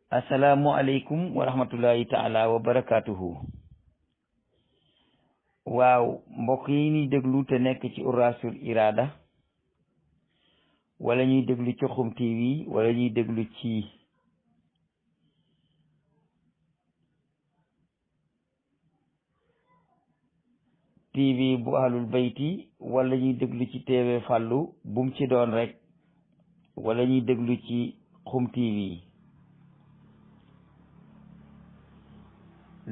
asalaamualeykum wa rahmatullahi taala wa barakaatuhu. waaw mbokk yi ñuy déglu te nekk ci Uras-ul Irada wala ñuy déglu ci Xum TV wala ñuy déglu ci TV bu ahlul bayti wala ñuy déglu ci TV Fàllu bum ci doon rek wala ñuy déglu ci Xum TV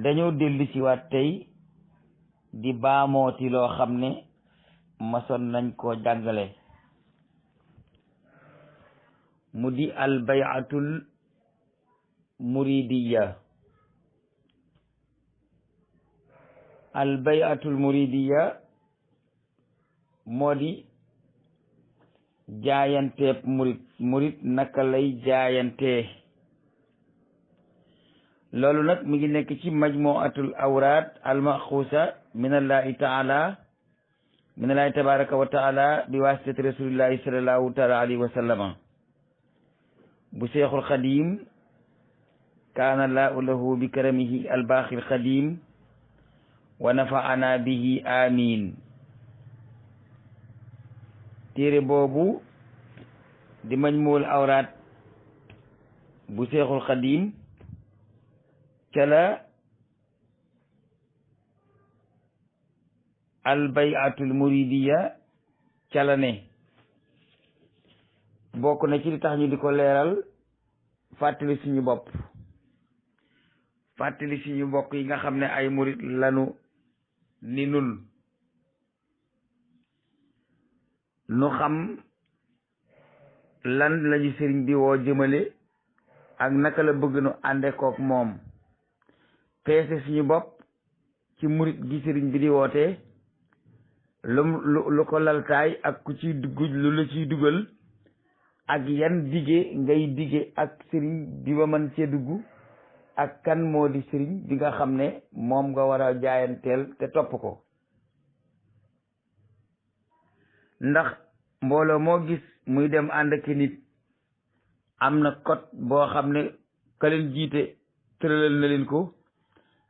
dañoo dellu ci waat tey di baamooti loo xam ne masoon nañ koo jàngale mu di albayatul muridiya. albayatul muridiya moo di jaayanteeb murit naka lay jaayantee. loolu nag mi ngi nekk ci majmuatul awraad almaxuusa minallahi tabaraka wa taala bi wasitati rasulillahi sallallahu taala alayhi wa sallama bu seexul xadim kaana laahu lahu bi karamihi albaaxil xadim wa nafaana bihi amin. téere boobu di majmuul awraad bu seexul xadim cala albayatul muridiya cala ne bokk na ci li tax ñu di ko leeral fàttali suñu bopp fàttali suñu mbokk yi nga xam ne ay murid lanu ni nun nu xam lan lañu sëriñ bi woo jëmale ak naka la bëgg nu ànde kook moom peese suñu bopp ci murit gi sëriñ bi di woote lu ko laltaay ak ku ciy dugg lu la ciy dugal ak yan dige ngay dige ak sëriñ bi ba mën cee dugg ak kan moo di sëriñ bi nga xam ne moom nga war a jaayanteel te topp ko. ndax mbooloo moo gis muy dem ànd ak nit am na code boo xam ne ka leen jiite tëralal na leen ko,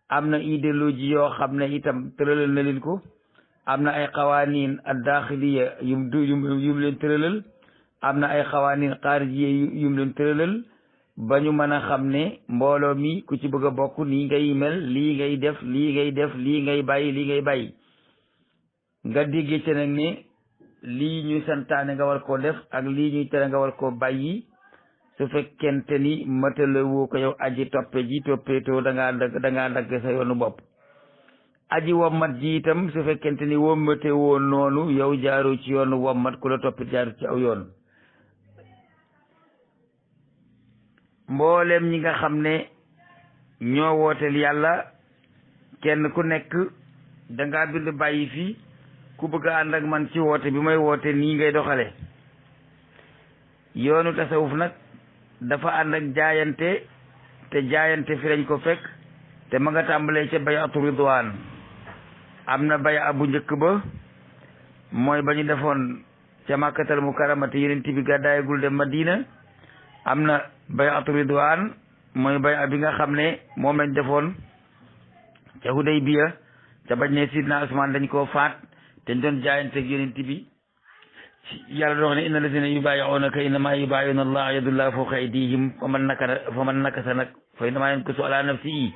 am na idéologie yoo xam ne itam tëralal na leen ko, am na ay xawaaniin ad-daaxiliya yum leen tëralal, am na ay xawaaniin xaarijiya yum leen tëralal ba ñu mën a xam ne mbooloo mi ku ci bëgg a bokk nii ngay mel, lii ngay def, lii ngay def, lii ngay bàyyi, lii ngay bàyyi. nga déggee ci nag ne lii ñuy santaane nga war koo def ak lii ñuy tere nga war koo bàyyi. su fekkente ni matala woo ko yow aji toppe ji toppeetoo da ngaa dagg sa yoonu bopp. aji wommat ji itam su fekkente ni wommate woo noonu yow jaaru ci yoonu wommat ku la toppit jaaru ci aw yoon. mboolem ñi nga xam ne ñoo wooteel yàlla kenn ku nekk dangaa bind bàyyi fii ku bëgg a ànd ak man ci woote bi may woote nii ngay doxale. yoonu tasawuf nag dafa ànd ak jaayante te jaayante fi lañ ko fekk te ma nga tàmbalee ca bayatu ridwaan. am na baya bu njëkk ba mooy ba ñu defoon ca màkkatal mukarramati yonent bi gàddaayagul dem Madina. am na bayatu ridwaan mooy baya bi nga xam ne moom lañ defoon ca Hudaybiya ca bañ ne Sidna Usmaan dañ koo faat te ñu doon jaayante ak yonent bi. yàlla doon wax ne inna lazina yubaayi'uunaka innamaa yubaayi'uuna allaha yadullahi fawqa aydihim fa man nakasa nag fa innamaa yankusu ala nafsihi.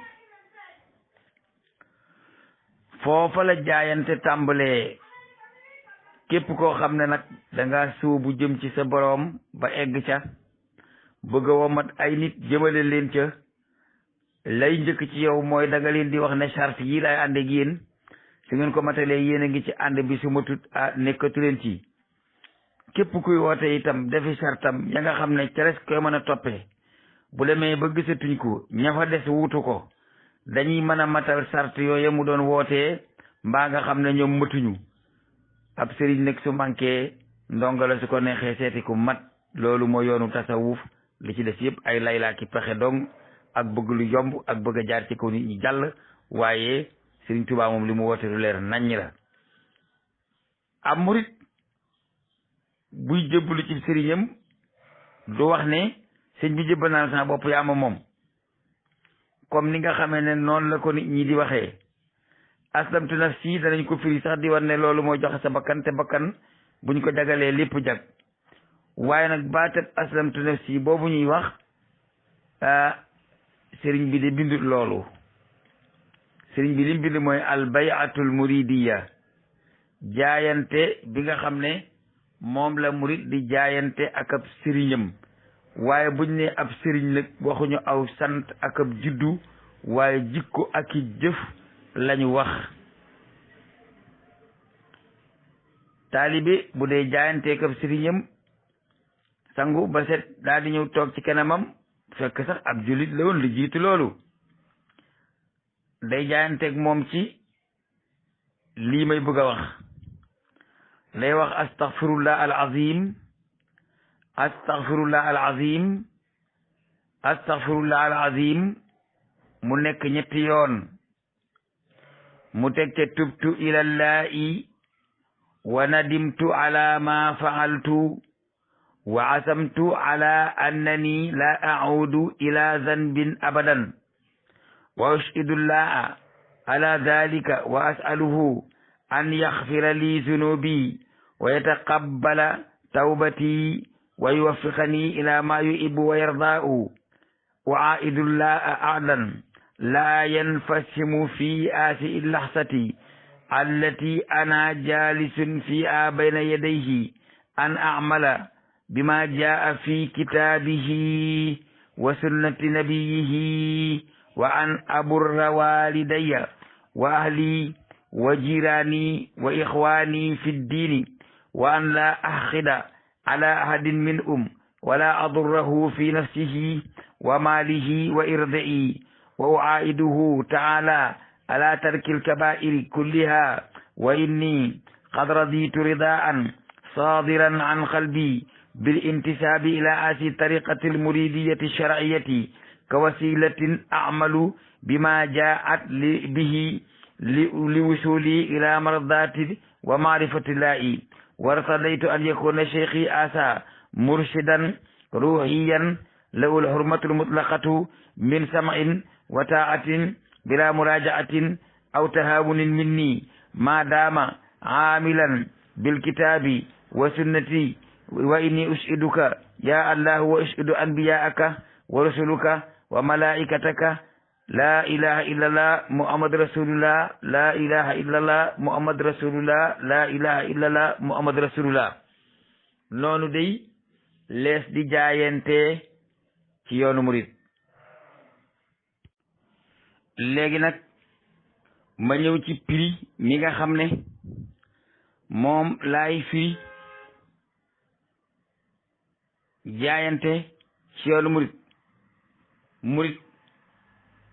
foofa la jaayante tàmbalee. képp koo xam ne nag danga sóobu jëm ci sa boroom ba egg ca bëgg a womat ay nit jëmale leen ca lay njëkk ci yow mooy danga leen di wax ne charte yi laay ànd ak yéen su ngeen ko matalee yéen a ngi ci ànd bi su matut nekkatu leen ci. képp kuy woote itam defi sartam ya nga xam ne ca res koy mën a toppee bu demee ba gisatuñ ko ña fa des wuutu ko dañuy mën a matal sart yooyu mu doon wootee mbaa nga xam ne ñoom matuñu. ab sëriñ nag su manqué ndongo la su ko neexee seeti ku mat. loolu mooy yoonu tasawuf. li ci des yëpp ay laylaa ki pexe dong ak bëgg lu yomb ak bëgg a jaar ci kaw nit ñi jàll. waaye Sëriñ Tuubaa moom li mu woote lu leer naññ la. am murit buy jëbbalu ci sëriñam du wax ne sëñ bi jëbbal naa sama bopp yaa ma moom comme ni nga xamee ne noonu la ko nit ñi di waxee aslamtu nafsi danañ ko firi sax di war ne loolu mooy joxe sa bakkan te bakkan buñ ko jagalee lépp jag waaye nag baatab aslamtu nafsi boobu ñuy wax sëriñ bi de bindut loolu sëriñ bi lim bind mooy al bayatul muridiya jaayante bi nga xam ne moom la murid di jaayante ak ab sëriñam waaye buñ ne ab sëriñ nag waxuñu aw sant ak ab juddu waaye jikko ak i jëf lañu wax taalibe bu dee jaayanteek ab sëriñam sangu ba set daal di ñëw toog ci kanamam fekk sax ab jullit la woon lu jiitu loolu day jaayanteeg moom ci lii may bëgg a wax day wax astaghfirullah al azim astaghfirullah al azim astaghfirullah al azim mu nekk ñetti yoon mu teg ca tubtu ilallahi wa nadimtu ala ma fa'altu wa asamtu ala annani la a'udu ila zanbin abadan wa ushidu llaha ala dhalika wa as'aluhu an yaghfira li dhunubi wa yataqabbala tawbati wa yuwaffiqani ila ma yuhibbu wa yarda'u wa a'idu llaha a'dan la yanfasimu fi asi lahsati allati ana jalisun fiha bayna yadayhi an a'mala bima jaa fi kitabihi wa sunnati nabiyihi wa an aburra walidayya wa ahli wa jirani wa ikhwani fi ddini wa an la ahqida ala ahadin minhum wala adurrahu fi nafsihi wa malihi wa irdihi wa u'aiduhu ta'ala ala tarki al-kaba'iri kulliha wa inni qad raditu ridaan sadiran an qalbi bil intisabi ila asi tariqati al-muridiyati ash-shar'iyyati ka wasilatin a'malu bima ja'at bihi li wusuli ila mardati wa ma'rifati llahi wa rtadaytu an yakuna shaykhi asa murshidan ruhiyan lahu al-hurmatu al-mutlaqatu min sam'in wa ta'atin bila muraja'atin aw tahawunin minni ma dama amilan bil kitabi wa sunnati wa inni ushiduka ya allah wa ushidu anbiya'aka wa rusuluka wa malaikataka la ilaha illallah muhammad rasulullah la ilaha illallah muhammad rasulullah la ilaha illallah muhammad rasulullah noonu day lees di jaayante ci yoonu murid léegi nag ma ñëw ci prix mi nga xam ne moom laay firi jaayante ci yoonu murid murid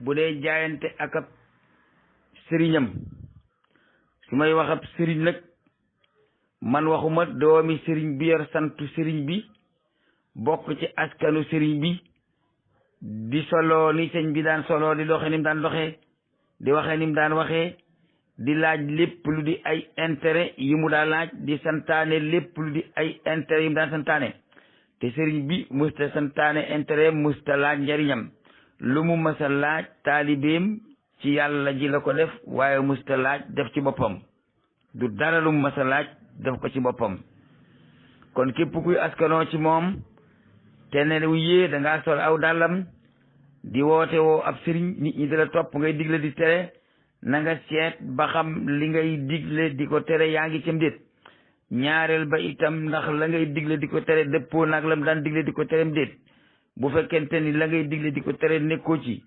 bu dee jaayante ak ab sëriñam su may wax ab sëriñ nag man waxuma doomi sëriñ bi yor santu sëriñ bi bokk ci askanu sëriñ bi di solo ni sëñ bi daan solo di doxe ni mu daan doxee di waxee ni mu daan waxee di laaj lépp lu di ay intérêt yi mu daan laaj di santaane lépp lu di ay intérêt yi mu daan santaane te sëriñ bi musta santaane intérêt musta laaj njariñam lu mu masa laaj taalibeem ci yàlla ji la ko def waaye musta laaj def ci boppam du dara lu mu masa laaj def ko ci boppam kon képp kuy askanoo ci moom te ne wuyee da ngaa sol aw dàllam di woote woo ab sëriñ nit ñi di la topp ngay digle di tere na nga seet ba xam li ngay digle di ko tere yaa ngi cam déet ñaareel ba itam ndax la ngay digle di ko tere dëppoo nag lam daan digle di ko terem déet bu fekkente ni la ngay digle di ko tere nekkoo ci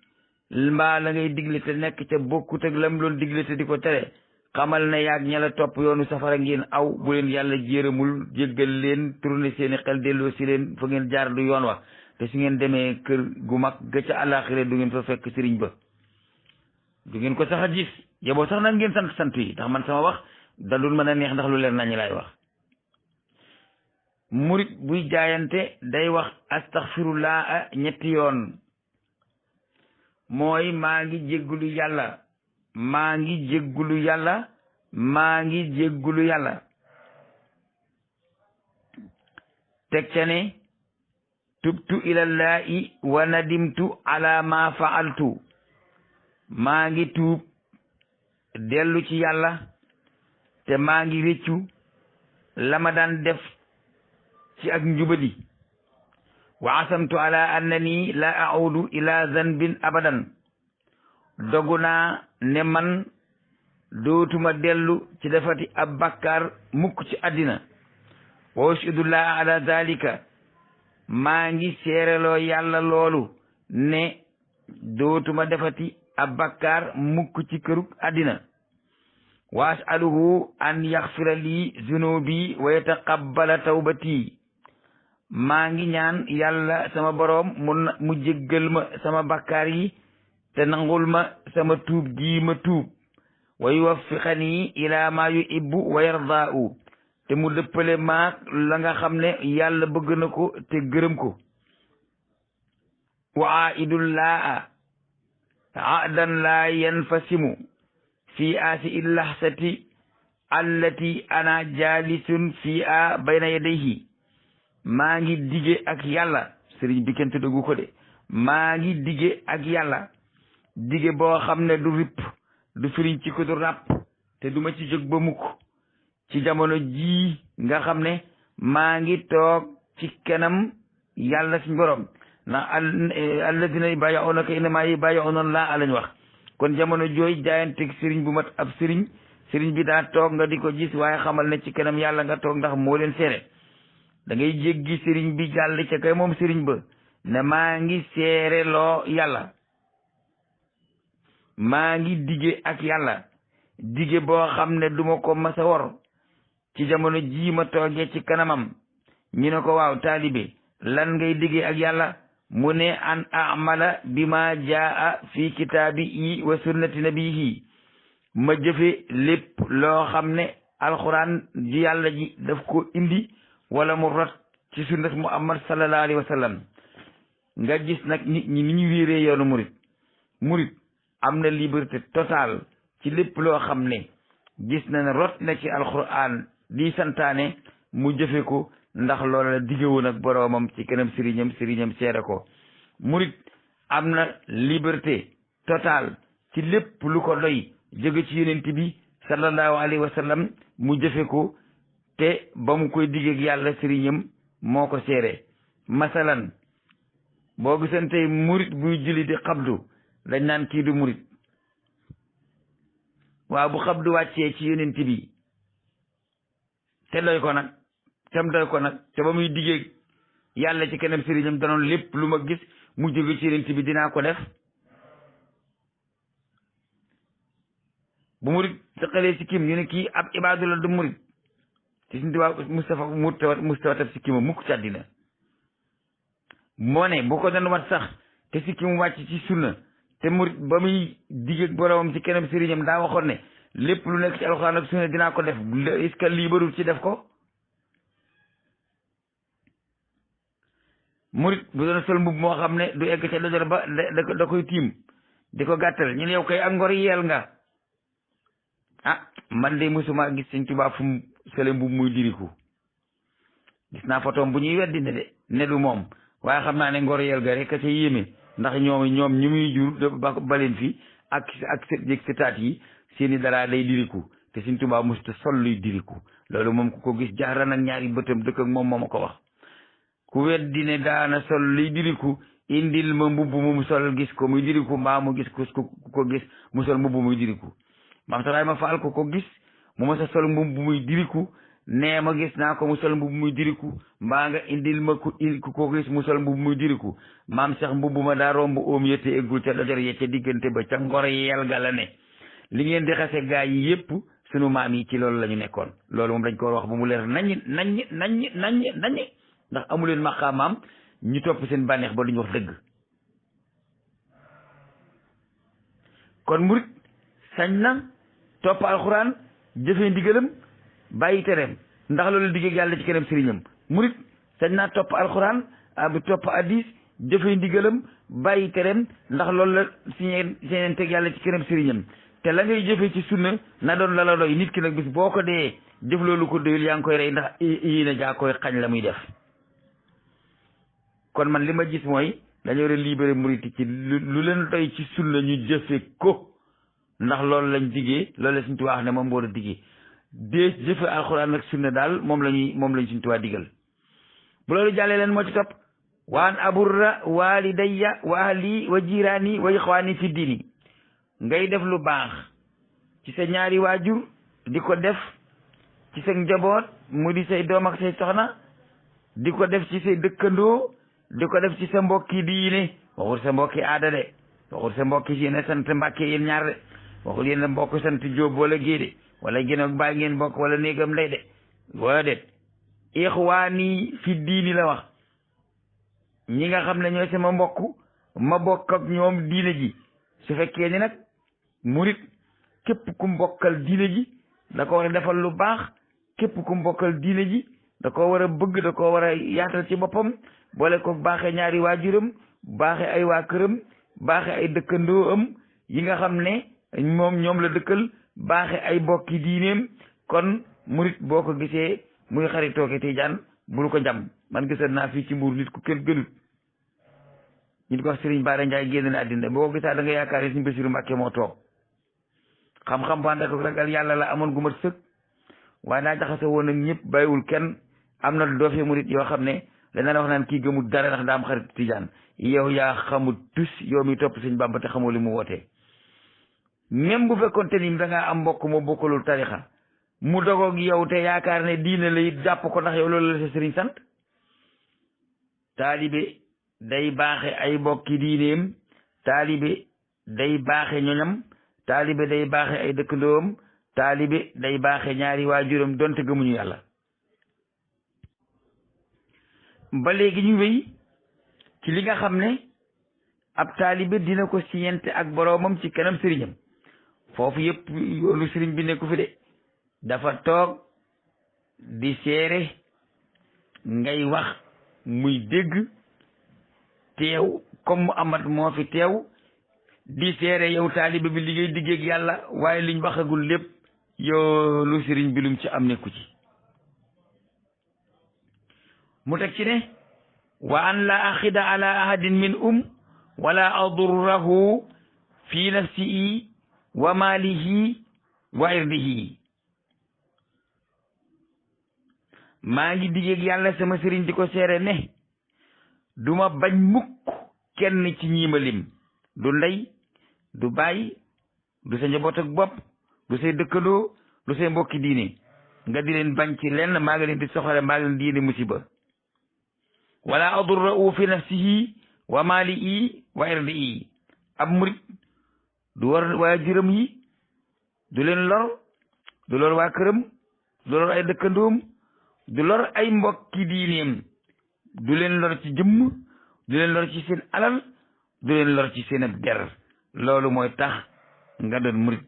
mbaa la ngay digle te nekk ca bokkut ak lam loolu digle te di ko tere xamal na yaag ña la topp yoonu safara ngeen aw bu leen yàlla jéeramul jéggal leen tourné seeni xel delloo si leen fa ngeen jaar du yoon wax te su ngeen demee kër gu mag ga ca àllaaxira du ngeen fa fekk sëriñ ba du ngeen ko sax a gis yeboo sax nag ngeen sant yi ndax man sama wax da dul mën a neex ndax lu leer nañu laay wax murit buy jaayante day wax astaghfirullah ñetti yoon mooy maa ngi jéggulu yàlla maa ngi jéggulu yàlla maa ngi jéggulu yàlla teg ca ne tubtu ilallahi wa nadimtu ala ma fa'altu maa ngi tuub dellu ci yàlla te maa ngi réccu la ma daan def ci ak njubadi wa asamtu ala annani la a'udu ila zanbin abadan dogu naa ne man dootuma dellu ci defati ab bakkaar mukk ci àddina wa ashhadullah ala zalika maa ngi seereloo yàlla loolu ne dootuma defati ab bakkaar mukk ci kërug àddina wa as'aluhu an yaghfira li zunubi wa yataqabbala tawbati maa ngi ñaan yàlla sama boroom mu jéggal ma sama bakkaar yi te nangul ma sama tuub gi ma tuub wa yuwaffiqani ila ma yuhibbu wa yardaa'u te mu dëppale maak la nga xam ne yàlla bëgg na ko te gërëm ko wa aidullah aadan la yanfasimu fi aasi illahsati allati ana jalisun fi a bayna yadayhi maa ngi dige ak yàlla sëriñ bi kenn dëggu ko de maa ngi dige ak yàlla dige boo xam ne du ripp du firiñ ci ko du ràpp te duma ci jóg ba mukk ci jamono jii nga xam ne maa ngi toog ci kanam yàlla suñ borom ndax alladina yubayyi'unaka innamaa yubayyi'una llaaha lañ wax kon jamono jooy jaayanteeg sëriñ bu mat ab sëriñ bi daa toog nga di ko gis waaye xamal ne ci kanam yàlla nga toog ndax moo leen seere da ngay jéggi sëriñ bi jàll ca kay moom sëriñ ba ne maa ngi seere loo yàlla maa ngi dige ak yàlla dige boo xam ne duma ko masa wor ci jamono jii ma toogee ci kanamam ñu ne ko waaw taalibe lan ngay dige ak yàlla mu ne an amala bima jaa fi kitaabi wa sunnati nabihi ma jëfe lépp loo xam ne alxuraan ji yàlla ji daf ko indi wala mu rot ci sunnat muhammad sallallahu alayhi wa sallam nga gis nag nit ñi ni ñu wéeree yoonu murit am na liberté totale ci lépp loo xam ne gis na ne rot na ci alxuraan di santaane mu jëfe ko ndax loola la diggewoon ak boroomam ci kanam sëriñam seere ko murit am na liberté totale ci lépp lu ko doy jóge ci yonent bi sallallahu alayhi wa sallam mu jëfe ko te ba mu koy diggeeg yàlla sëriñam moo ko seere masalan boo gisantey murit buy julli di xabdu dañ naan kii du murit waaw bu xabdu wàccee ci yonent bi te doy ko nag te ba muy diggeeg yàlla ci kanam sëriñam danoon lépp lu ma gis mu jóge ci yonent bi dinaa ko def bu murit saqalee si kim ñu ne kii ab ibaadu la du murit ci suñu tubaab Mustafa tab si kima mukk ci àddina moo ne bu ko doon wat sax te si kim wàcc ci sunna te murit ba muy diggeeg boroomam ci kanam sëriñam daa waxoon ne lépp lu nekk ci alxuraan ak sunna dinaa ko def est-ce que lii barul ci def ko murit bu doon sol mbubb moo xam ne du egg ca dojor ba da koy tiim di ko gàttal ñu ne yow kay ak ngor yeel nga man de musuma gis Sëñ Tuubaa fu mu sole mbubb muy diriku gis naa photom bu ñuy weddi ne du moom waaye xam naa ne ngor yeel ga rek a ca yéeme ndax ñoom ñu muy jur baleen fi ak sëtaat yi seeni dara day diriku te Sëñ Tuubaa musta sol luy diriku loolu moom ku ko gis jaaran ak ñaari bëtam dëkk ak moom moo ma ko wax ku weddi ne daana sol luy diriku indil ma mbubb mu sol gis ko muy diriku mbaa mu gis ku ko gis mu sol mbubb muy diriku maam taxaay ma faal ko gis mu ma sa sol mbubb muy diriku nee ma gis naa ko mu sol mbubb muy diriku mbaa nga indil ma ku ko gis mu sol mbubb muy diriku maam sax mbubb ma daa romb oom yette eggul ca dojor ye ca diggante ba ca ngor yeel ga la ne li ngeen di xase gaa yi yépp sunu maam yi ci loolu la ñu nekkoon loolu moom dañ ko wax ba mu leer naññ ndax amuleen maqaamaam ñu topp seen bànneex ba duñu wax dëgg kon murit sañ na topp alxuraan jëfee ndigalam bàyyi tereem ndax loolu digg yàlla ci kanam sëriñam murit sañ naa topp alxuraan bi topp addis jëfee ndigalam bàyyi tereem ndax loolu la seen teg yàlla ci kanam sëriñam te la ngay jëfee ci sunna na doon la doy nit ki nag bis boo ko dee jëf loolu ko doyul yaa ngi koy rey ndax yii na jaa koy xañ la muy def kon man li ma gis mooy dañoo war a libéré murit ci lu leen doy ci sunna ñu jëfe ko ndax loolu lañ diggee loolu la Sëriñ Tuubaa wax ne moom war a diggee dee jëfe alxuraan ak sunna daal moom lañ Sëriñ Tuubaa digal bu loolu jàllee leen moo ci topp waan aburra walidayya wa ahli wa jiraani wa ixwaani fi diini ngay def lu baax ci sa ñaari waajur di ko def ci sa njaboot mu di say doom ak say soxna di ko def ci say dëkkandoo di ko def ci sa mbokki diine waxul sa mbokki aada de waxul sa mbokki si ne sant Mbàkke yéen ñaar de waxul yéen mbokk sant Jóob wala Géede wala gën ak baay ngeen bokk wala néegam ndey de wala déet ixwaani fi diini la wax ñi nga xam ne ñooy sama mbokk ma bokk ak ñoom diine ji su fekkee ni nag murit képp ku mbokkal diine ji da ko war a defal lu baax képp ku mbokkal diine ji da ko war a bëgg da ko war a yaatal ci boppam boole ko baaxee ñaari waajuram baaxee ay waa këram baaxee ay dëkkandoo am yi nga xam ne ñoom la dëkkal baaxee ay bokki diineem kon murit boo ko gisee muy xaritooke Tijaan bul ko jam man gisal naa fii ci Mbuur nit ku kenn gënut ñu ko wax Sëriñ Bara Njaay génn na àddina boo ko gisaa da nga yaakaar ne Sëriñ Basiru Mbàkke moo toog xam-xam ba ànd ak ragal yàlla la amoon gu mat sëkk waaye daa jaxase woon ak ñëpp bàyyiwul kenn am na doofee murit yoo xam ne dana la wax naan kii gëmul dara ndax daa am xarit Tijaan yow yaa xamul tus yow mi topp Sëriñ Bàmba te xamoo li mu wootee même bu fekkoon te ni da ngaa am mbokk moo bokkalul tarixa mu dogoog yow te yaakaar ne diine la it jàpp ko ndax yow loolu la sa sëriñ sant taalibe day baaxe ay bokki diineem taalibe day baaxe ñoñam taalibe day baaxe ay dëkkandoom taalibe day baaxe ñaari waajuram donte gëmuñu yàlla ba léegi ñu wéy ci li nga xam ne ab taalibe dina ko siyente ak boroomam ci kanam sëriñam foofu yëpp yoonu sëriñ bi nekku fi de dafa toog di seere ngay wax muy dégg teew comme mu amat moo fi teew di seere yow taalibe bi li ngay diggeeg yàlla waaye liñ waxagul lépp yoonu sëriñ bi lum ci am nekku ci mu teg ci ne wa an la axida ala ahadin min wala adurrahu fi nafsihi wa malihi wa irdihi maa ngi diggeeg yàlla sama sëriñ di ko seere ne duma bañ mukk kenn ci ñiima lim du ndey du baay du sa njaboot ak bopp du say dëkkandoo du say mbokki diine nga di leen bañ ci lenn maa ngi leen di soxale maa ngi leen di yéene musiba wala adurrahu fi nafsihi wa malihi wa irdihi ab murit du war waajuram yi du leen lor du lor waa këram du lor ay dëkkandoom du lor ay mbokki diineem du leen lor ci jëmm du leen lor ci seen alal du leen lor ci seen ab der loolu mooy tax nga doon murit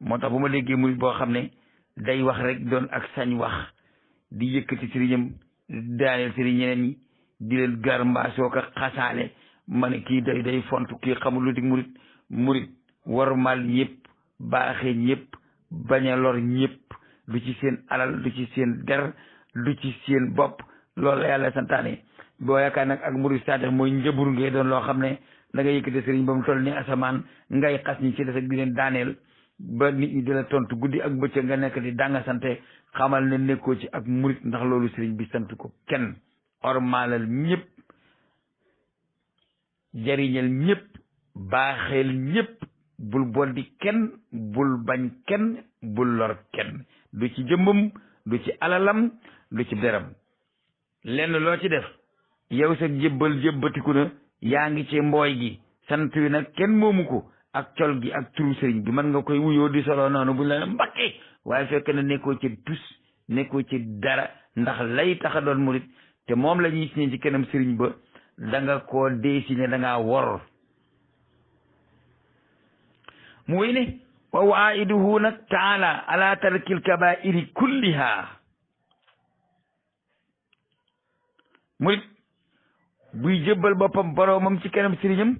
moo tax bu ma déggee murit boo xam ne day wax rek doon ak sañ wax di yëkkati sëriñam daaneel sëriñ ñeneen ñi di leen gar mbaasoo ko xasaale ma ne kii day fontu kii xamul lu di murit warmal ñëpp baaxe ñëpp bañ a lor ñëpp du ci seen alal du ci seen der du ci seen bopp loolu la yàlla santaane boo yaakaar nag ak murit sadex mooy njëbur ngay doon loo xam ne da nga yëkkate sëriñ ba mu toll ni asamaan ngay xas ñi ci des ak di leen daaneel ba nit ñi di la tontu guddi ak bëccëg nga nekk di danga sante xamal ne nekkoo ci ak murit ndax loolu sëriñ bi sant ko kenn ormaalal ñëpp jariñal ñëpp baaxeel ñëpp bul boddi kenn bul bañ kenn bul lor kenn du ci jëmmam du ci alalam du ci deram lenn loo ci def yow sa jébbatiku na yaa ngi ci mbooy gi sant wi nag kenn moomu ko ak col gi ak turu sëriñ bi mën nga koy wuyoo di solo noonu buñ la Mbàkke waaye fekk na nekkoo ci tus nekkoo ci dara ndax lay tax a doon murit te moom la ñuy signé ci kanam sëriñ ba da nga koo désigné da ngaa wor mu wéy ne wa waa'iduhu nag taala ala tarkil kabairi kulliha murit buy jëbbal boppam boroomam ci kanam sëriñam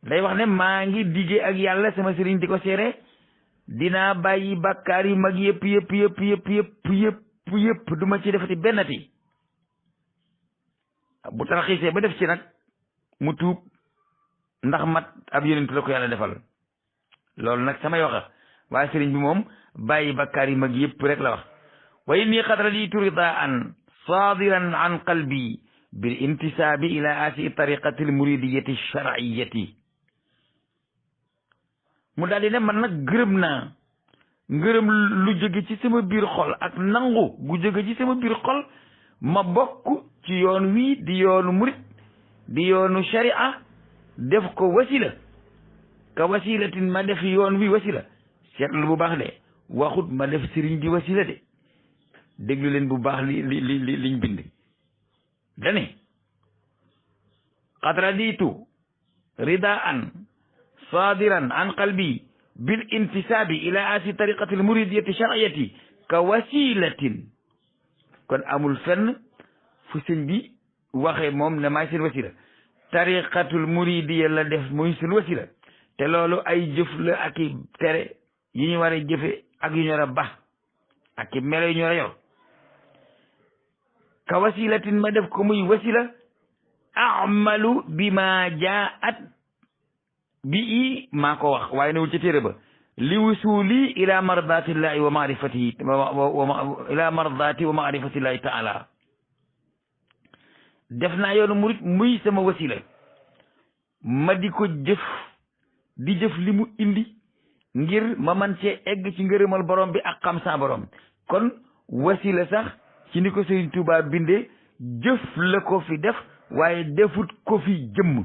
day wax ne maa ngi dige ak yàlla sama sëriñ di ko seere dinaa bàyyi bàkkaar yu mag yëpp duma ci defati bennati bu tarxiisee ba def ci nag mu tuub ndax mat ab yonent la ko yàlla defal loolu nag samay waxa waaye sëriñ bi moom bàyyi bakkaar yi mag yëpp rek la wax wa inni qad raditu ridaan sadiran an qalbi bil intisaabi ila asi tariqati al muridiyati shar'iyati mu daal di ne man nag gërëm naa ngërëm lu jóge ci sama biir xol ak nangu gu jóge ci sama biir xol ma bokk ci yoon wii di yoonu murit di yoonu sharia def ko wasila ka wasilatin ma def yoon wi wasila seetlu bu baax de waxut ma def sëriñ bi wasila de déglu leen bu baax liñ bind dane qad raditu ridaan sadiran an qalbi bil intisaabi ila asi tariqati al muridiyati shar'iyati ka wasilatin kon amul fenn fu sëñ bi waxee moom ne maay seen wasila tariqatul muridiya la def muy seen wasila te loolu ay jëf la ak i tere yu ñu war a jëfe ak yu ñu war a ba ak i melo yu ñu war a yor ka wasilatin ma def ko muy wasila amalu bi ma jaat bi i maa ko wax waaye newul ca téere ba li wusuli ila mardatillahi wa maarifatihi ila mardati wa maarifatillahi taala def naa yoonu murit muy sama wasila ma di ko jëf di jëf li mu indi ngir ma man cee egg ci ngërëmal borom bi ak xam sa borom kon wasila sax ci ni ko Sëriñ Tuubaa bindee jëf la ko fi def waaye defut ko fi jëmm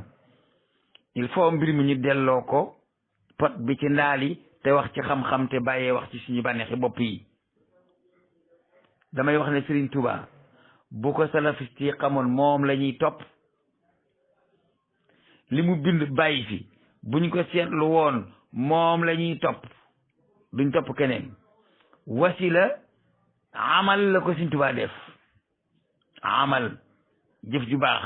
il faut mbir mi ñu delloo ko pot bi ci ndaali te wax ci xam-xam te bàyyee wax ci suñu bànneexi bopp yi damay wax ne Sëriñ Tuubaa bu ko salafiste yi xamoon moom la ñuy topp li mu bind bàyyi fi buñ ko seetlu woon moom la ñuy topp duñ topp keneen wasila amal la ko Sëriñ Tuubaa def amal jëf ju baax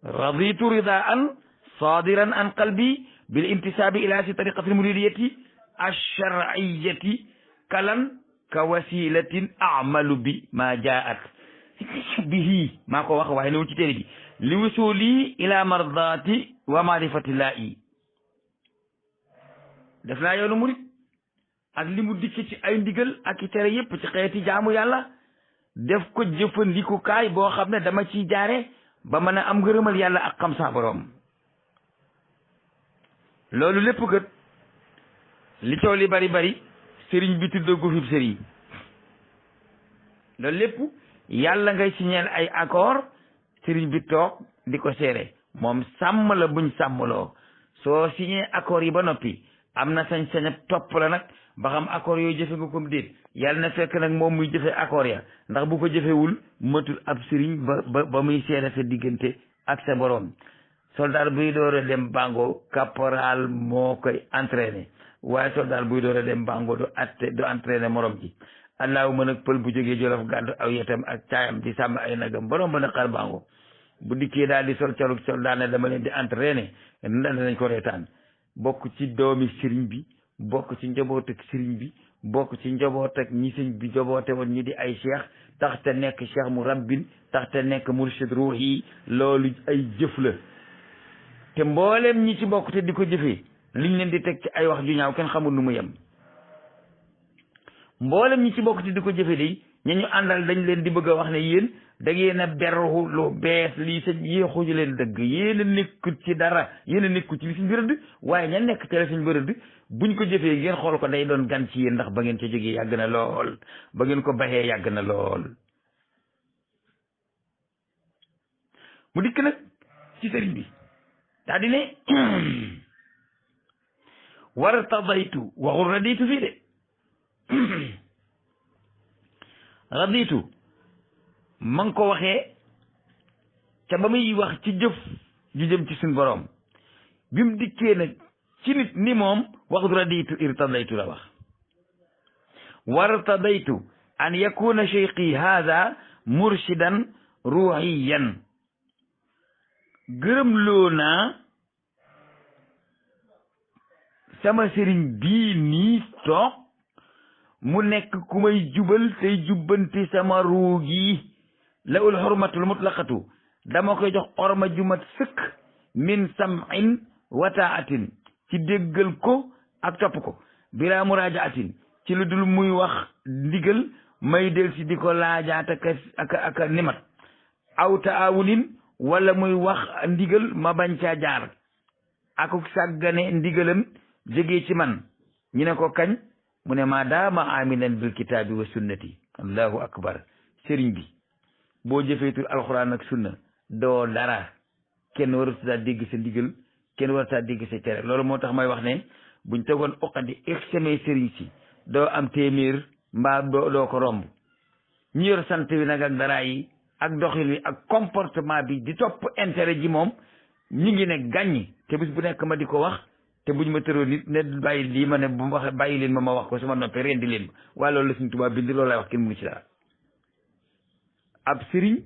raditu ridaan sadiran an qalbi bil intisaabi ila si tariqati al muridiyati ash-shar'iyati kalan ka wasilatin amalu bi ma jaat bihi maa ko wax waaye newul ci téere bi li wusuli ila mardati wa maarifatillahi def naa yoonu murit ak li mu dikk ci ay ndigal ak i tere yépp ci xeeti jaamu yàlla def ko jëfandikukaay boo xam ne dama ciy jaare ba mën a am ngërëmal yàlla ak xam sa borom loolu lépp kat li coow li bari bari sëriñ bi tudd gu fi sëriñ loolu lépp yàlla ngay signer ay accord sëriñ bi toog di ko seere moom sàmm la buñ sàmmloo soo signé accord yi ba noppi am na sañ-sañ topp la nag ba xam accord yooyu jëfe nga comme déet yàlla na fekk nag moom muy jëfe accord ya ndax bu ko jëfewul matul ab sëriñ ba muy seere sa diggante ak sa borom soldat buy door a dem bango caporal moo koy entraîné waaye soldat buy door a dem bango du entraîné morom ji allahuma nag pël bu jógee jolof gàddu aw yetam ak caayam di sàmm ay nagam borom ba na xar bango bu dikkee daal di sol caluk soldat ne dama leen di entraîné ndax danañ ko reetaan bokk ci doomi sëriñ bi bokk ci njaboot ak sëriñ bi bokk ci njaboot ak ñi sëñ bi jaboote woon ñi di ay cheikh tax te nekk cheikh mu rabbin tax te nekk murshid ruuhi loolu ay jëf la te mboolem ñi ci bokk te di ko jëfee liñ leen di teg ci ay wax ju ñaaw kenn xamul nu mu yem mboolem ñi ci bokk te di ko jëfee day ña ñu àndal dañ leen di bëgg a wax ne yéen da ngeen a berru lu bees lii sa yéexuñu leen dëgg yéen a nekkut ci dara yéen a nekkut ci li suñ bërëdd waaye ña nekk ci la suñ bërëdd buñ ko jëfee ngeen xool ko day doon gan ci yéen ndax ba ngeen ca jógee yàgg na lool ba ngeen ko baxee yàgg na lool mu dikk nag ci sëriñ bi daa di ne war tadaytu waxul raditu fii de raditu ma ngi ko waxee ca ba muy wax ci jëf ju jëm ci suñ boroom bi mu dikkee nag ci nit ni moom waxut raditu irtadaytu la wax wartadaytu an yakuna cheikhi hada murshidan ruhiyan gërëm loo naa sama sëriñ bii nii toog mu nekk ku may jubal tey jubbanti sama ruu gi la ul xurmatul mutlaqatu dama koy jox orma jumat sëkk min sam'in wa ta'atin ci déggal ko ak topp ko bila murajaatin ci lu dul muy wax ndigal may del si di ko laajaat ak nimat aw taawunin wala muy wax ndigal ma bañ caa jaar akuk sàggane ndigalam jógee ci man ñu ne ko kañ mu ne ma daama aminan bil kitaabi wa sunnati allahu akbar sëriñ bi boo jëfeetul alxuraan ak sunna doo dara kenn waratutaa dégg sa ndigal kenn waratutaa dégg sa tere loolu moo tax may wax ne buñ tegoon uqadi exeme sëriñ si doo am téeméer mbaa doo ko romb ñi yor sant wi nag ak dara yi ak doxin wi ak comportement bi di topp intérêt ji moom ñi ngi ne gàññi te bis bu nekk ma di ko wax te buñ ma tëroon nit ne bàyyi lii ma ne bu ma wax bàyyi leen ma wax ko su ma noppee rendi leen ma waaye loolu la suñ tubaab bind loolu lay wax kenn mënu ci dara ab sëriñ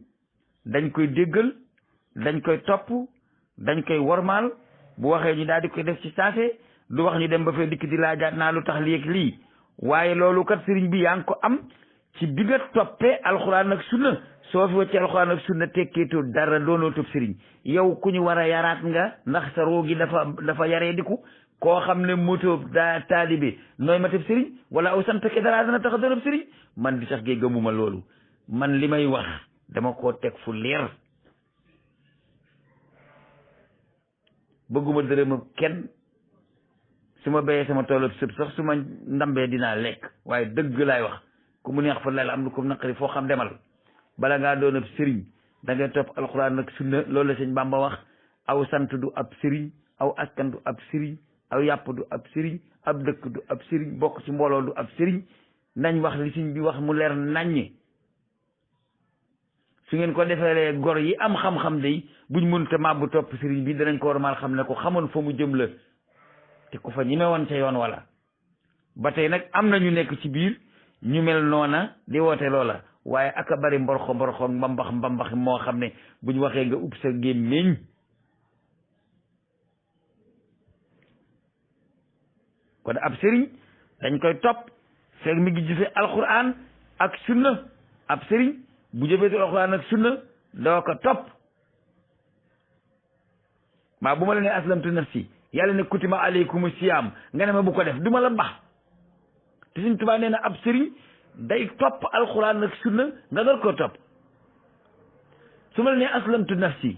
dañ koy déggal dañ koy topp dañ koy wormaal bu waxee ñu daal di koy def ci saase du wax ñu dem ba fee dikk di laajaat naa lu tax lii ak lii waaye loolu kat sëriñ bi yaa ngi ko am ci bi nga toppee alxuraan ak sunna soo fi wàccee alxuraan ak sunna tekkeetoo dara doonoo tëb sëriñ yow ku ñu war a yaraat nga ndax sa roo gi dafa yaree diku koo xam ne moto daa taalibe nooy ma tëb sëriñ wala aw sant ke dara dana tax a doonab sëriñ man di sax gee gëmuma loolu man li may wax dama koo teg fu leer bëgguma dërëma kenn su ma béyee sama toolab sëb sax su ma ndambee dinaa lekk waaye dëgg laay wax ku mu neex fa lal am lu ko naqari foo xam demal bala ngaa doon ab sëriñ da ngay topp alxuraan ak sunna loolu la sëñ Bamba wax aw sant du ab sëriñ aw askan du ab sëriñ aw yàpp du ab sëriñ ab dëkk du ab sëriñ bokk ci mbooloo du ab sëriñ nañ wax li sëñ bi wax mu leer naññe su ngeen ko defee gor yi am xam-xam day buñ mënta màbbu topp sëriñ bi danañ ko war maal xam ne ko xamoon fa mu jëm la te ku fa ñime woon ca yoon wala ba tey nag am na ñu nekk ci biir ñu mel noona di woote loola waaye aka bari mborxo mbambax moo xam ne buñ waxee nga ub sa gémmiñ kon ab sëriñ dañ koy topp feeg mi ngi jëfe alquran ak sunna ab sëriñ bu jëfeetu alquran ak sunna doo ko topp maa bu ma la ne aslamtu nafsi yàlla ne kutiba alaykumu siyaam nga ne ma bu ko def du ma la bax te Sëriñ Tuubaa nee na ab sëriñ day topp alxuraan ak sunna nga door koo topp su ma la nee aslamtu nafsi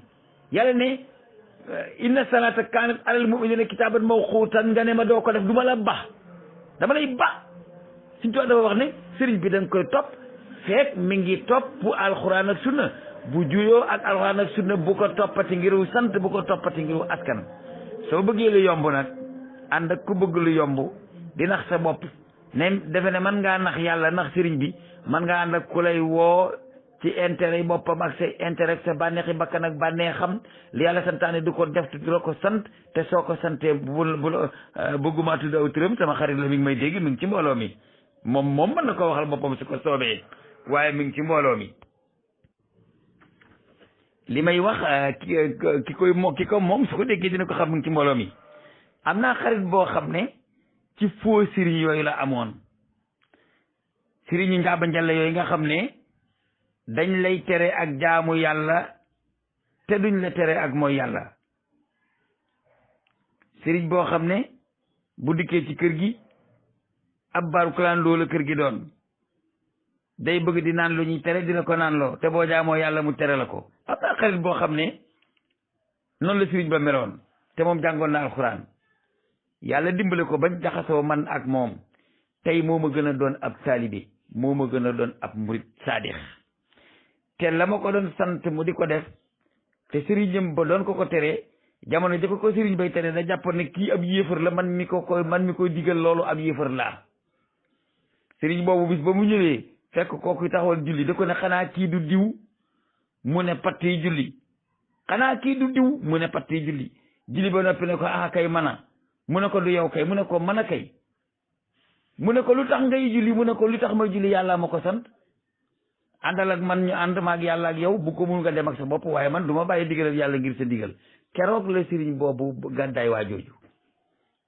yàlla ne inna salata kanat alal mu'minina kitaban mawqutan nga ne ma doo ko def du ma la bax dama lay bax Sëriñ Tuubaa dafa wax ne sëriñ bi da nga koy topp fekk mi ngi topp alxuraan ak sunna bu juyoo ak alxuraan ak sunna bu ko toppati ngiru sant bu ko toppati ngiru askan soo bëggee lu yomb nag ànd ak ku bëgg lu yomb di nax sa bopp ne defe ne man ngaa nax yàlla nax sëriñ bi man ngaa ànd ak ku lay woo ci intérêt yi boppam ak say intérêt sa bànneexi bakkan ak bànnee xam li yàlla santaane du ko def du la ko sant te soo ko santee bëgguma tudd aw turam sama xarit la mi ngi may dégg mi ngi ci mbooloo mi moom mën na ko waxal boppam su ko soobee waaye mi ngi ci mbooloo mi li may wax ki ko moom su ko déggee dina ko xam mu ngi ci mbooloo mi am naa xarit boo xam ne ci faux sëriñ yooyu la amoon sëriñu njaaba njalla yooyu nga xam ne dañ lay tere ak jaamu yàlla te duñ la tere ak mooy yàlla sëriñ boo xam ne bu dikkee ci kër gi ab baaru kalaan loo la kër gi doon day bëgg di naan lu ñuy tere dina ko naan loo te boo jaamoo yàlla mu tere la ko am naa xarit boo xam ne noonu la sëriñ ba meloon te moom jàngoon na alxuraan yàlla dimbale ko bañ jaxasoo man ak moom tey moo ma gën a doon ab taalibe moo ma gën a doon ab murit saadix te la ma ko doon sant mu di ko def te sëriñam ba doon ko tere jamono jëkko ko sëriñ bay tere da jàppoon ne kii ab yéefar la man mi koy digal loolu ab yéefar laa sëriñ boobu bis ba mu ñëwee fekk kooku taxawal julli da ko ne xanaa kii du diw mu ne patt yi julli xanaa kii du diw mu ne patt yi julli ba noppi ne ko kay mana mu ne ko du yow kay mu ne ko mën a kay mu ne ko lu tax ngay julli mu ne ko lu tax may julli yàlla ma ko sant àndal ak man ñu ànd maag yàlla ak yow bu ko mun nga dem ak sa bopp waaye man du ma bàyyi digalal yàlla ngir sa digal keroog la sëriñ boobu gàddaay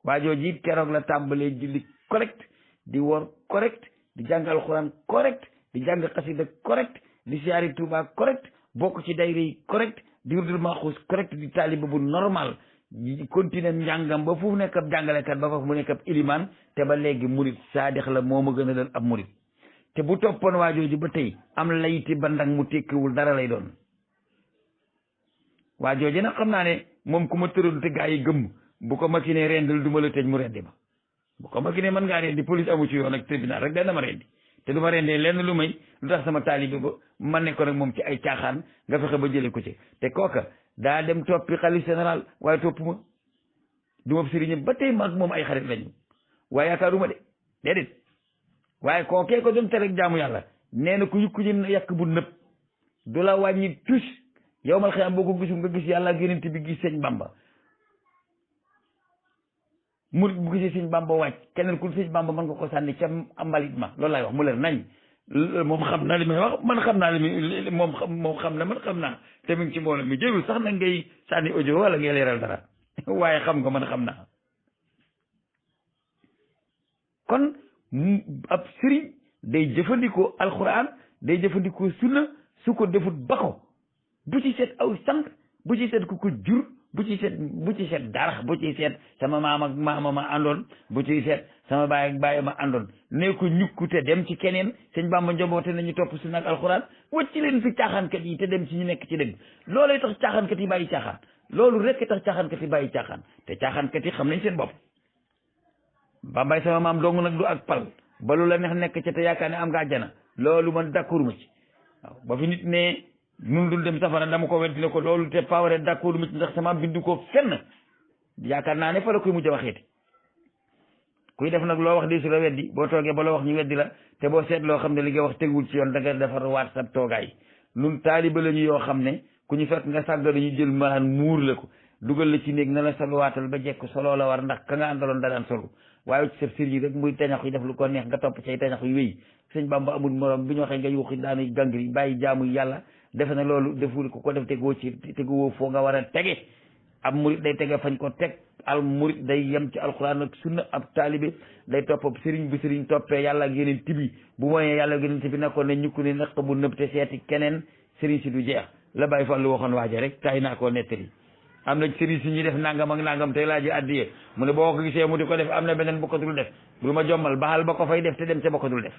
waajooju it keroog la tàmbalee julli correct di wor correct di jàng alxuraan correct di jàng xasida correct di siyaari Tuuba correct bokk ci dayra yi correct di wurdul maxuus correct di taaliba bu normal continuer njàngam ba fu nekk ab jàngalekat ba foofu mu nekk ab ilimaan te ba léegi murit saadix la moo ma gën a doon ab murit te bu toppoon waajooju ba tey am layti ba ndang mu tekkiwul dara lay doon waajooju nag xam naa ne moom ku ma tëroon te gaa yi gëmm bu ko makinee rendil du ma la tëj mu rendi ma bu ko makinee mën ngaa rendi police amu ci yoon ak tribunal rek dana ma rendi te du ma rendee lenn lu may lu tax sama taalibe ba ma nekkoon ak moom ci ay caaxaan nga fexe ba jële ko ci te kooka daa dem toppi xalif général waaye topp ma du ma sëriñam ba tey maag moom ay xarit lañu waaye yaakaaruma de déedéet waaye kookee ko doon tere rek jaamu yàlla nee na ku yukku ñu yàq bu nëb du la wàññi tus yow mal xëyam boo ko gisul nga gis yàlla génante bi gis sëñ Bamba murit bu gisee sëñ Bamba wàcc keneen ku sëñ Bamba mën nga ko sànni ca mbalit ma loolu laay wax mu leer nañ moom xam na li may wax man xam naa li moom xam na man xam naa te mu ngi ci mbooloo mi jërul sax nag ngay sànni audio wala ngay leeral dara waaye xam nga man xam naa kon ab sëriñ day jëfandikoo alxuraan day jëfandikoo sunna su ko defut ba ko bu ci seet aw sant bu ci seet ku ko jur bu ci seet dara bu ci seet sama maam ak maama ma àndoon bu ci seet sama baay ak baay ma àndoon ne ko ñukkute dem ci keneen sëñ Bamba njoboote nañu topp sunna ak alxuraan wacc leen fi caaxaankat yi te dem ci ñu nekk ci dëgg loolay tax caaxaankat yi bàyyi caaxaan loolu rekk tax caaxaankat yi bàyyi caaxaan te caaxaankat yi xam nañ seen bopp Bambaay sama maam dong nag du ak pal ba lu la neex nekk ca te yaakaar ne am nga àjjana loolu man d'accord ma ci waaw ba fi nit ne nun dul dem safara dama ko weddi ne ko loolu te paware d'accord ma ci ndax sama bindu ko fenn yaakaar naa ne fa la koy mujj a waxeeti kuy def nag loo wax di su la weddi boo toogee ba loo wax ñu weddi la te boo seet loo xam ne li nga wax tegul ci yoon da nga defar waat sa toogaay nun taaliba lañu yoo xam ne ku ñu fekk nga sàgga dañu jël malaan muur la ko dugal la ci néeg na la soluwaatal ba jekk solo la war ndax ka nga àndaloon da daan solu waaye ci sa sëriñ rek muy tañax yi def lu ko neex nga topp cay tañax yu wéy sëñ Bamba amul morom bi ñu waxee nga yuuxi daanuy gangri bàyyi jaamu yàlla defe na loolu deful ko def tegoo ci tegoo foo nga war a tege ab murit day tege fañ ko teg al murit day yem ci alxuraan ak sunna ab taalibe day topp ab sëriñ bu sëriñ toppee yàlla ak yeneen tibi bu mooyee yàlla ak yeneen tibi nekkoon ne ñukku ne naq bu nëb te seeti keneen sëriñ si du jeex la bàyyi fa lu waxoon waaje rek tay naa koo nettali am na sëriñ si ñuy def nangam ak nangam tey laa ji addiye mu ne boo ko gisee mu di ko def am na beneen bu ko dul def bul ma jommal baxal ba ko fay def te dem ca ba ko dul def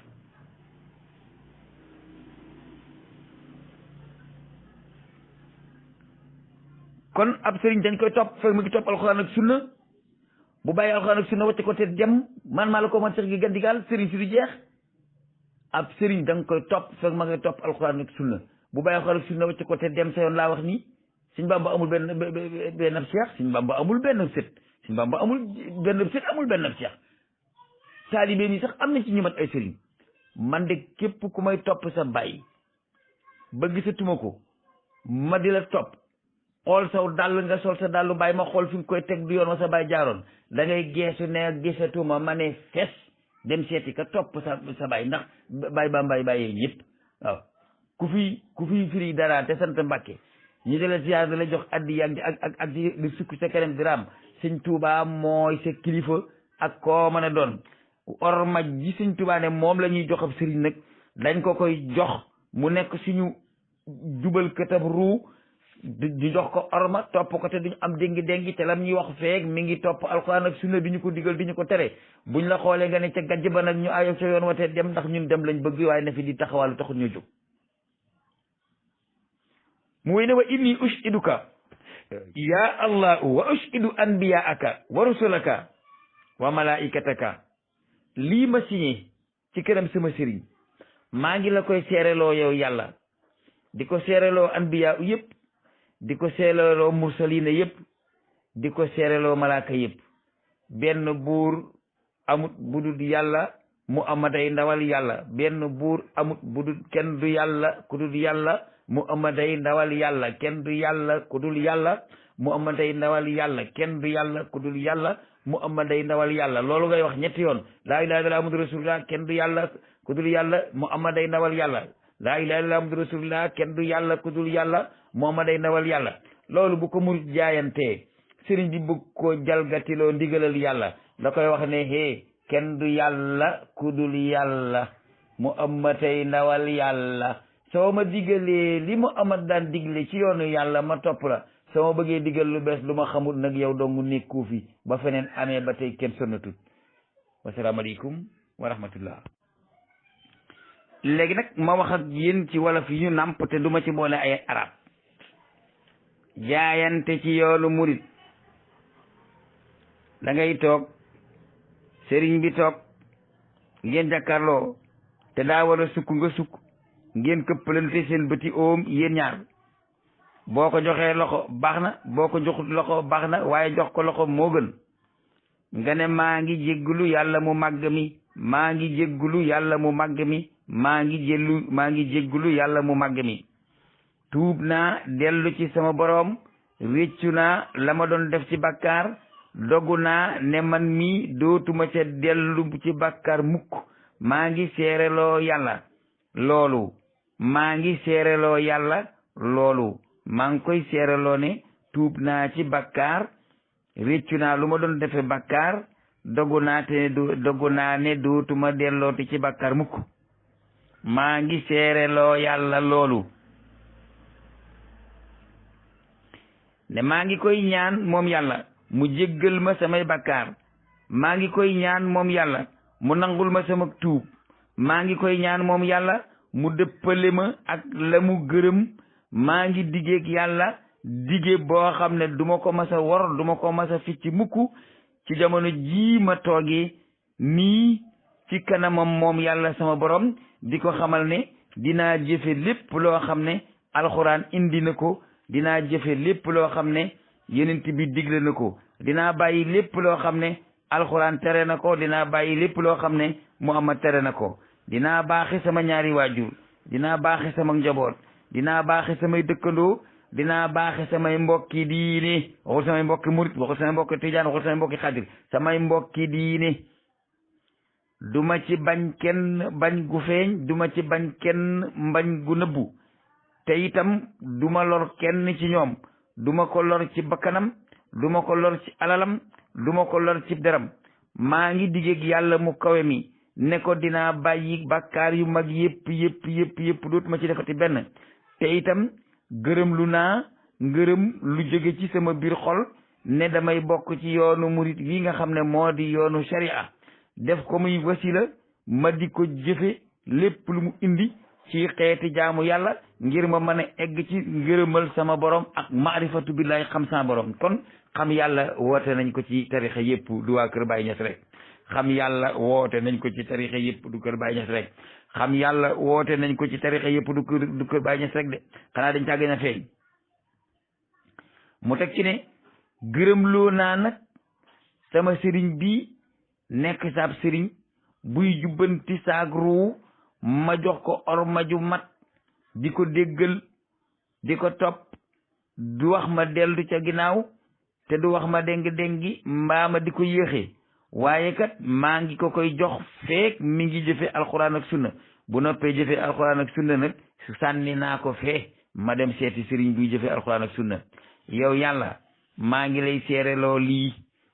kon ab sëriñ dañ koy topp fekk mu ngi topp alxuraan ak sunna bu bàyyi alxuraan ak sunna wacce ko te dem man maa la ko man sax gi gandigaal sëriñ si du jeex ab sëriñ da nga koy topp fekk ma ngay topp alxuraan ak sunna bu bàyyi alxuraan ak sunna wacce ko te dem sa yoon laa wax nii Sëñ Bamba amul benn ab seex Sëñ Bamba amul benn sët Sëñ Bamba amul benn sët amul benn ab seex taalibe mi sax am na ci ñu mat ay sëriñ man de képp ku may topp sa bàyyi ba gisatuma ko ma di la topp xool saw dàll nga sol sa dàllu bàyyi ma xool fi nga koy teg du yoon wa sa bàyyi jaaroon da ngay geesu ne gisatuma ma ne fes dem seeti ka topp sa bàyyi ndax bàyyi Bambaay bàyyee ñëpp waaw ku fi firi dara te sant Mbàkke ñi de la ziar da la jox addi ak di sukk sa kanam di raam sëñ Tuubaa mooy sa kilifa ak koo mën a doon orma ji sëñ Tuubaa ne moom la ñuy jox ab sëriñ nag dañ ko koy jox mu nekk suñu jubal këtab ruu di jox ko orma topp ko te duñu am déngi te lam ñuy wax feeg mi ngi topp alxuraan ak sunna di ñu ko digal di ñu ko tere buñ la xoolee nga ne ca gajj ba nag ñu ayo sa yoon watee dem ndax ñun dem lañ bëgg waaye na fi di taxawaalu taxul ñu jóg mu wéy ne wa inni ushiduka ya allahu wa ushidu anbiyaaka wa rusulaka wa malaikataka lii ma signé ci këram sama sëriñ maa ngi la koy seereloo yow yàlla di ko seereloo anbiya yëpp di ko seereloo mursalina yëpp di ko seereloo malaaka yëpp benn buur amut budul yàlla muhammaday ndawal yàlla benn buur amut budul kenn du yàlla ku dul yàlla muhammaday ndawal yàlla kenn du yàlla ku dul yàlla muhammaday ndawal yàlla kenn du yàlla ku dul yàlla muhammaday ndawal yàlla loolu ngay wax ñetti yoon laa ilaha illallah muhammadu rasulullah kenn du yàlla ku dul yàlla muhammaday ndawal yàlla laa ilaha illallah muhammadu rasulullah kenn du yàlla ku dul yàlla muhammaday ndawal yàlla loolu bu ko murit jaayantee sëriñ bi bëgg koo jalgatiloo ndigalal yàlla da koy wax ne hee kenn du yàlla ku dul yàlla muhammaday ndawal yàlla soo ma digalee li Muhammad daan digle ci yoonu yàlla ma topp la soo ma bëggee digal lu bees lu ma xamul nag yow dong nekku fi ba feneen amee ba tey kenn sonnatut wasalaamaaleykum wa rahmatullah. léegi nag ma wax ak yéen ci wolof yi ñu nàmp te duma ci boole ay arab jaayante ci yoonu murit da ngay toog sëriñ bi toog ngeen jàkkaarloo te daa war a sukk nga sukk ngeen këppalante seen bëti oom yéen ñaar boo ko joxee loxo baax na boo ko joxut loxo baax na waaye jox ko loxo moo gën nga ne maa ngi jéggulu yàlla mu màgg mi maa ngi jéggulu yàlla mu màgg mi maa ngi jéggulu yàlla mu màgg mi tuub naa dellu ci sama boroom réccu naa la ma doon def ci bàkkaar dogu naa ne man mi dootuma ca dellu ci bàkkaar mukk maa ngi seereloo yàlla loolu maa ngi seereloo yàlla loolu maa ngi koy seereloo ne tuub naa ci bàkkaar réccu naa lu ma doon defe bàkkaar dogu naa ne dootuma dellooti ci bàkkaar mukk maa ngi seereloo yàlla loolu ne maa ngi koy ñaan moom yàlla mu jéggal ma samay bàkkaar maa ngi koy ñaan moom yàlla mu nangul ma sama tuub maa ngi koy ñaan moom yàlla mu dëppale ma ak la mu gërëm maa ngi diggeeg yàlla dige boo xam ne duma ko mas a wor duma ko mas a ficc mukk ci jamono jii ma toogee nii ci kanamam moom yàlla sama borom di ko xamal ne dinaa jëfe lépp loo xam ne alxuraan indi na ko dinaa jëfe lépp loo xam ne yonent bi digle na ko dinaa bàyyi lépp loo xam ne alxuraan tere na ko dinaa bàyyi lépp loo xam ne Muhammad tere na ko dinaa baaxe sama ñaari waajur dinaa baaxe sama njaboot dinaa baaxe samay dëkkandoo dinaa baaxe samay mbokki diine waxul samay mbokki murit waxul samay mbokki tijaan waxul samay mbokki xaadir samay mbokki diine duma ci bañ kenn bañ gu feeñ duma ci bañ kenn mbañ gu nëbbu te itam duma lor kenn ci ñoom duma ko lor ci bakkanam duma ko lor ci alalam duma ko lor ci deram maa ngi diggeeg yàlla mu kawe mi ne ko dinaa bàyyi bàkkaar yu mag yëpp dootuma ci defati benn te itam gërëm lu naa ngërëm lu jóge ci sama biir xol ne damay bokk ci yoonu murit wi nga xam ne moo di yoonu sharia def ko muy wasila ma di ko jëfe lépp lu mu indi ci xeeti jaamu yàlla ngir ma mën a egg ci ngërëmal sama borom ak maarifatu billahi xam sama borom kon xam yàlla woote nañ ko ci tarixa yëpp du waa Kër Baye Niass rek xam yàlla woote nañ ko ci tarixa yëpp du Kër Baye Niass rek xam yàlla woote nañ ko ci tarixa yëpp du Kër Baye Niass rek de xanaa dañ caa gën a feeñ mu teg ci ne gërëm loo naa nag sama sëriñ bi nekk saab sëriñ buy jubbanti saag ruu ma jox ko orma ju mat di ko déggal di ko topp du wax ma dellu ca ginnaaw te du wax ma déng-déngi mbaa ma di ko yéexee waaye kat maa ngi ko koy jox feek mi ngi jëfe alxuraan ak sunna bu noppee jëfe alxuraan ak sunna nag sànni naa ko fee ma dem seeti sëriñ buy jëfe alxuraan ak sunna yow yàlla maa ngi lay seereloo lii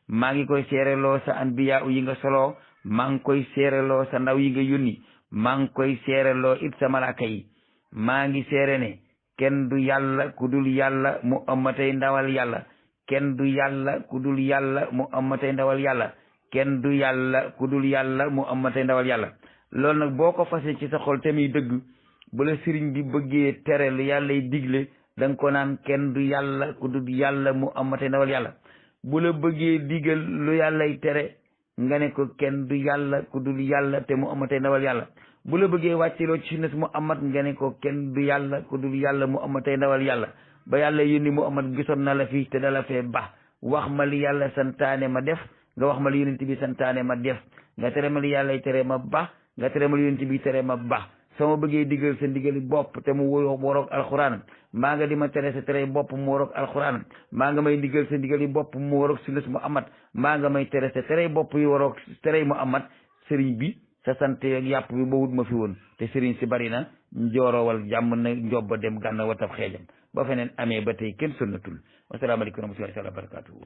maa ngi koy seereloo sa anbiya yi nga soloo maa ngi koy seereloo sa ndaw yi nga yónni maa ngi koy seereloo it sa malaaka yi maa ngi seere ne kenn du yàlla ku dul yàlla mu ammatay ndawal yàlla kenn du yàlla ku dul yàlla mu ammatay ndawal yàlla kenn du yàlla ku dul yàlla mu ammatay ndawal yàlla loolu nag boo ko fasee ci sa xol te muy dëgg bu la sëriñ bi bëggee tere lu yàllay digle da nga ko naan kenn du yàlla ku dul yàlla mu ammatay ndawal yàlla bu la bëggee digal lu yàllay tere nga ne ko kenn du yàlla ku dul yàlla te mu ammatay ndawal yàlla bu la bëggee wàcceloo ci sunna mu amat nga ne ko kenn du yàlla ku dul yàlla mu ammatay ndawal yàlla ba yàlla yónni mu amat gisoon na la fii te dala fee ba wax ma li yàlla santaane ma def nga wax ma li yonent bi santaane ma def nga tere ma li yàllay tere ma ba nga tere ma li yonent bi tere ma ba soo ma bëggee digal sa ndigali bopp te mu woroog alxuraan mbaa nga di ma tere sa tere bopp mu woroog alxuraan mbaa nga may digal sa ndigali bopp mu woroog sunna mu amat mbaa nga may tere sa tere bopp yi woroog tere mu amat sëriñ bi sa sant ak yàpp bi ba wut ma fi woon te sëriñ si bari na njoorowal jàmm na njob ba dem gànna watab xeejam ba feneen amee ba tey kenn sonnatul wasalaamaaleykum wa rahmatullahi wa barakatuhu